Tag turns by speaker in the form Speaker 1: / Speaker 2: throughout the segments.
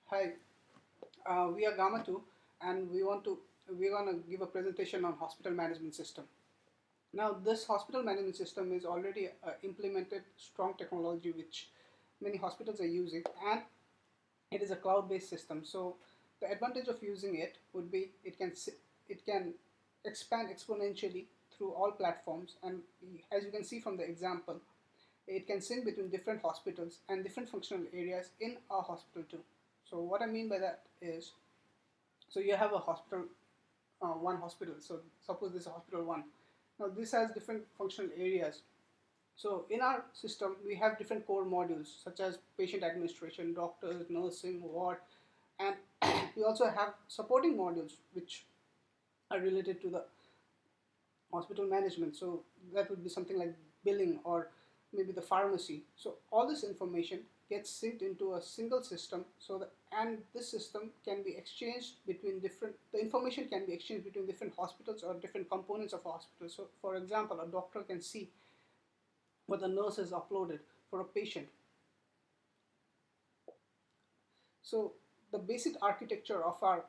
Speaker 1: Hi, we are Gamma 2 and we're going to give a presentation on hospital management system. Now this hospital management system is already implemented strong technology which many hospitals are using, and it is a cloud-based system. So the advantage of using it would be it can expand exponentially through all platforms, and as you can see from the example, it can sync between different hospitals and different functional areas in our hospital too. So what I mean by that is, so you have a hospital, one hospital. So suppose this is hospital one. Now this has different functional areas. So in our system, we have different core modules such as patient administration, doctors, nursing, ward, and we also have supporting modules which are related to the hospital management. So that would be something like billing or maybe the pharmacy. So all this information gets synced into a single system, so that, and this system can be exchanged between different, the information can be exchanged between different hospitals or different components of a hospital. So for example, a doctor can see what the nurse has uploaded for a patient. So the basic architecture of our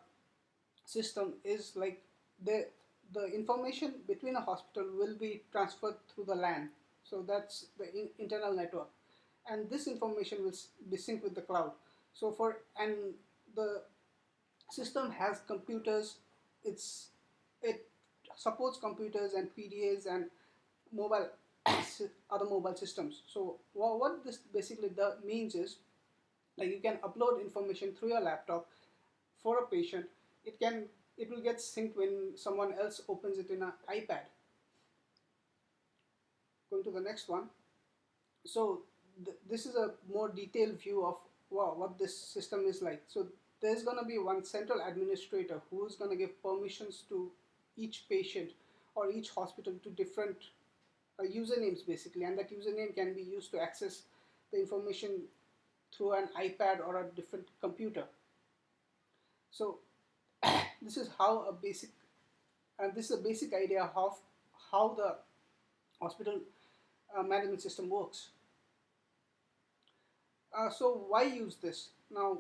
Speaker 1: system is like the information between a hospital will be transferred through the LAN. So that's the internal network, and this information will be synced with the cloud. So for and the system has computers. It supports computers and PDAs and mobile other mobile systems. So what this basically means is, like, you can upload information through your laptop for a patient. It will get synced when someone else opens it in an iPad. Going to the next one. So this is a more detailed view of what this system is like. So there's going to be one central administrator who is going to give permissions to each patient or each hospital to different usernames basically, and that username can be used to access the information through an iPad or a different computer. So this is how a basic, and this is a basic idea of how the hospital management system works. So why use this? Now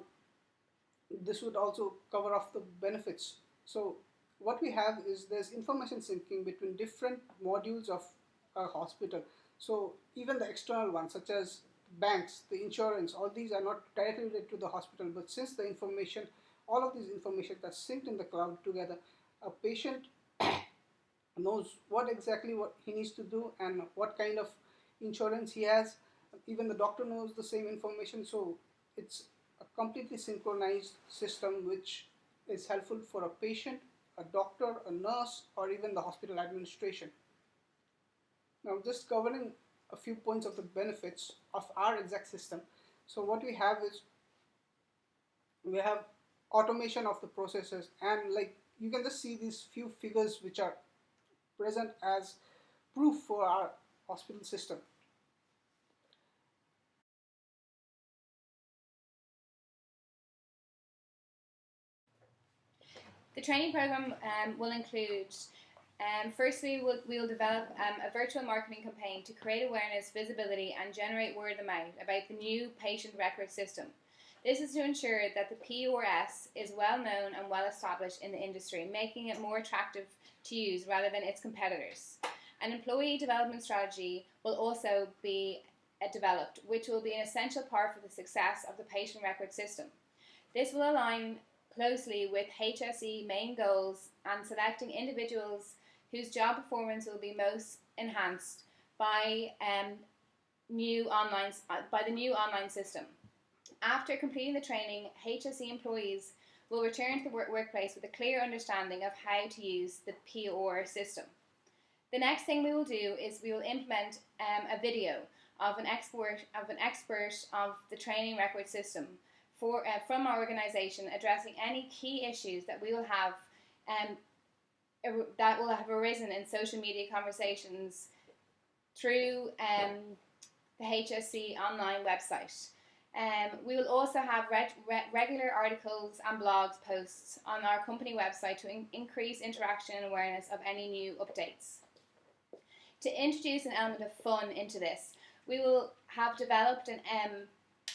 Speaker 1: this would also cover off the benefits. So what we have is there's information syncing between different modules of a hospital. So even the external ones such as banks, the insurance, all these are not directly related to the hospital, but since the information, all of these information that's synced in the cloud together, a patient knows what he needs to do and what kind of insurance he has. Even the doctor knows the same information. So it's a completely synchronized system which is helpful for a patient, a doctor, a nurse, or even the hospital administration. Now just covering a few points of the benefits of our exact system. So what we have is, we have automation of the processes, and like you can just see these few figures which are present as proof for our hospital system.
Speaker 2: The training program will include, firstly, we'll develop a virtual marketing campaign to create awareness, visibility, and generate word of mouth about the new patient record system. This is to ensure that the PORS is well known and well established in the industry, making it more attractive to use rather than its competitors. An employee development strategy will also be developed, which will be an essential part for the success of the patient record system. This will align closely with HSE main goals and selecting individuals whose job performance will be most enhanced by the new online system. After completing the training, HSE employees will return to the workplace with a clear understanding of how to use the POR system. The next thing we will do is we will implement a video of an expert of the training record system from our organisation, addressing any key issues that we will have that will have arisen in social media conversations through the HSE online website. We will also have regular articles and blogs posts on our company website to increase interaction and awareness of any new updates. To introduce an element of fun into this, we will have developed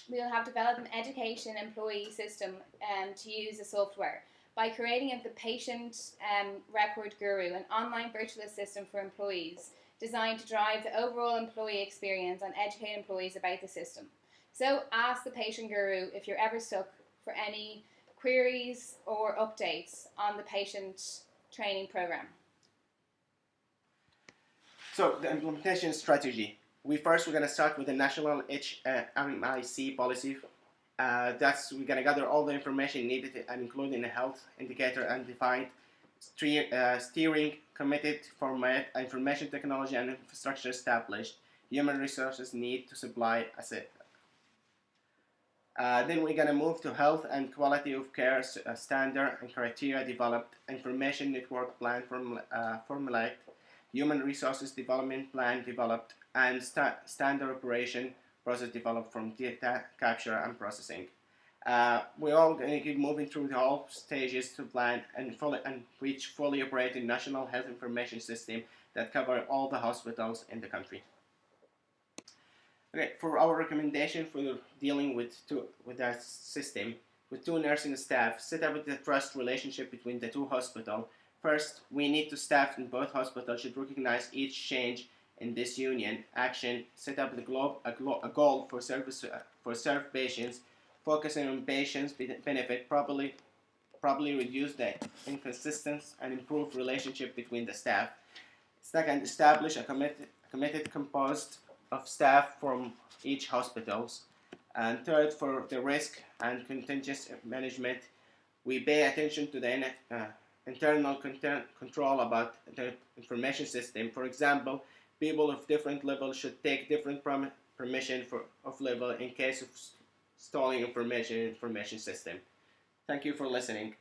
Speaker 2: we'll have developed an education employee system to use the software by creating the patient record guru, an online virtual assistant for employees designed to drive the overall employee experience and educate employees about the system. So ask the patient guru if you're ever stuck for any queries or updates on the patient training program.
Speaker 3: So the implementation strategy. We're going to start with the national HMIC policy. We're going to gather all the information needed and include in a health indicator and defined steering committed format, information technology and infrastructure established, human resources need to supply asset. Then we're going to move to health and quality of care standard and criteria developed, information network plan formulated, human resources development plan developed, and standard operation process developed from data capture and processing. We're all going to keep moving through the whole stages to plan and reach fully operating national health information system that cover all the hospitals in the country. Okay, for our recommendation for dealing with that system, with two nursing staff, set up the trust relationship between the two hospitals. First, we need to staff in both hospitals should recognize each change in this union action, set up a goal for served patients, focusing on patients' benefit, properly reduce the inconsistency and improve relationship between the staff. Second, establish a committed composed of staff from each hospitals. And third, for the risk and contingency management, we pay attention to the internal control about the information system. For example, people of different levels should take different permission of level in case of stalling information system. Thank you for listening.